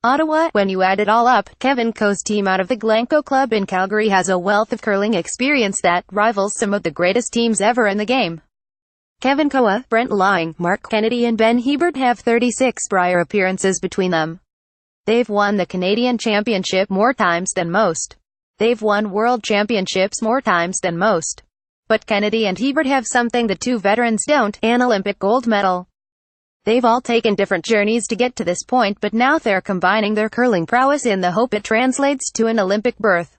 Ottawa. When you add it all up, Koes' team out of the Glencoe Club in Calgary has a wealth of curling experience that rivals some of the greatest teams ever in the game. Koes, Brent Laing, Marc, Kennedy and Hebert have 36 Brier appearances between them. They've won the Canadian Championship more times than most. They've won World Championships more times than most. But Kennedy and Hebert have something the two veterans don't, an Olympic gold medal. They've all taken different journeys to get to this point, but now they're combining their curling prowess in the hope it translates to an Olympic berth.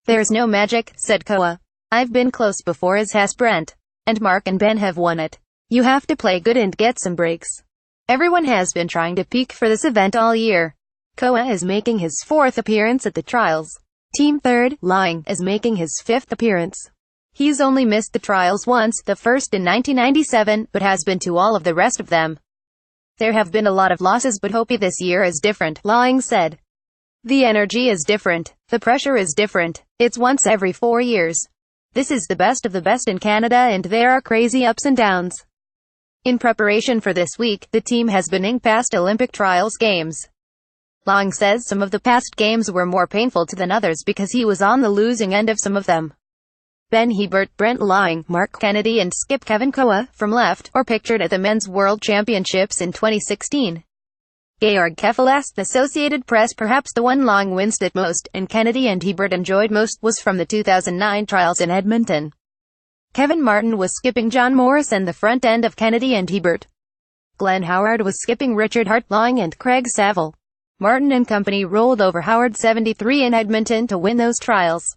"There's no magic," said Koes. "I've been close before, as has Brent. And Marc and Ben have won it. You have to play good and get some breaks. Everyone has been trying to peak for this event all year." Koes is making his 4th appearance at the trials. Team third, Laing, is making his 5th appearance. He's only missed the trials once, the first in 1997, but has been to all of the rest of them. "There have been a lot of losses, but hopefully this year is different," Laing said. "The energy is different. The pressure is different. It's once every 4 years. This is the best of the best in Canada and there are crazy ups and downs." In preparation for this week, the team has been in past Olympic trials games. Laing says some of the past games were more painful than others because he was on the losing end of some of them. Hebert, Brent Laing, Marc Kennedy and skip Koes, from left, are pictured at the Men's World Championships in 2016. Georg Keffel asked the Associated Press perhaps the one Laing winced at most, and Kennedy and Hebert enjoyed most, was from the 2009 trials in Edmonton. Kevin Martin was skipping John Morrison, the front end of Kennedy and Hebert. Glenn Howard was skipping Richard Hart, Laing and Craig Saville. Martin and company rolled over Howard 73 in Edmonton to win those trials.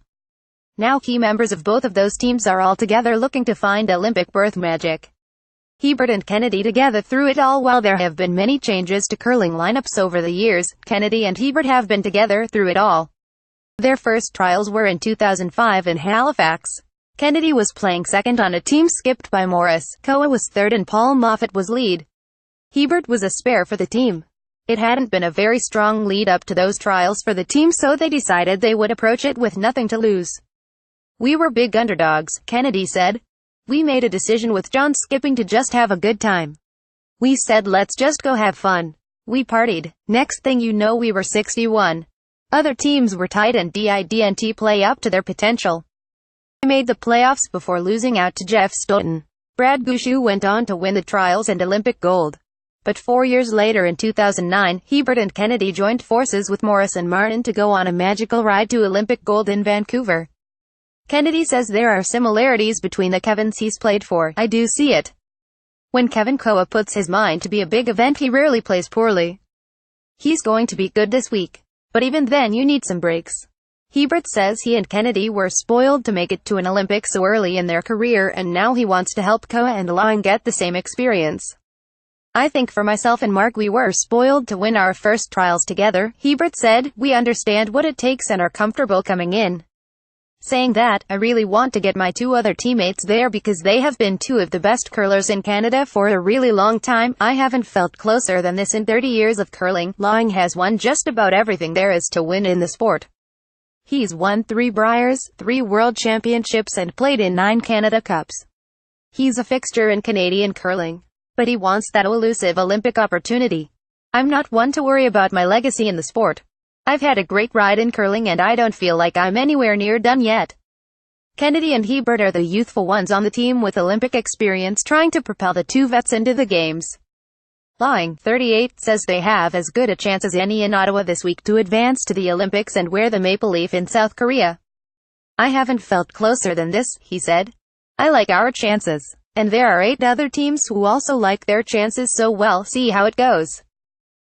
Now key members of both of those teams are all together looking to find Olympic berth magic. Hebert and Kennedy together through it all. While there have been many changes to curling lineups over the years, Kennedy and Hebert have been together through it all. Their first trials were in 2005 in Halifax. Kennedy was playing second on a team skipped by Morris, Koes was third and Paul Moffat was lead. Hebert was a spare for the team. It hadn't been a very strong lead up to those trials for the team, so they decided they would approach it with nothing to lose. "We were big underdogs," Kennedy said. "We made a decision with John skipping to just have a good time. We said let's just go have fun. We partied. Next thing you know we were 61. Other teams were tight and didn't play up to their potential. I made the playoffs before losing out to Jeff Stoughton." Brad Gushue went on to win the trials and Olympic gold. But 4 years later in 2009, Hebert and Kennedy joined forces with Morris and Martin to go on a magical ride to Olympic gold in Vancouver. Kennedy says there are similarities between the Kevins he's played for. "I do see it. When Koes puts his mind to be a big event, he rarely plays poorly. He's going to be good this week. But even then you need some breaks." Hebert says he and Kennedy were spoiled to make it to an Olympics so early in their career, and now he wants to help Koes and Laing get the same experience. "I think for myself and Marc we were spoiled to win our first trials together," Hebert said. "We understand what it takes and are comfortable coming in. Saying that, I really want to get my 2 other teammates there because they have been 2 of the best curlers in Canada for a really long time. I haven't felt closer than this in 30 years of curling." Laing has won just about everything there is to win in the sport. He's won 3 Briers, 3 World Championships and played in 9 Canada Cups. He's a fixture in Canadian curling. But he wants that elusive Olympic opportunity. "I'm not one to worry about my legacy in the sport. I've had a great ride in curling and I don't feel like I'm anywhere near done yet." Kennedy and Hebert are the youthful ones on the team with Olympic experience trying to propel the 2 vets into the games. Laing, 38, says they have as good a chance as any in Ottawa this week to advance to the Olympics and wear the maple leaf in South Korea. "I haven't felt closer than this," he said. "I like our chances. And there are 8 other teams who also like their chances, so we'll see how it goes."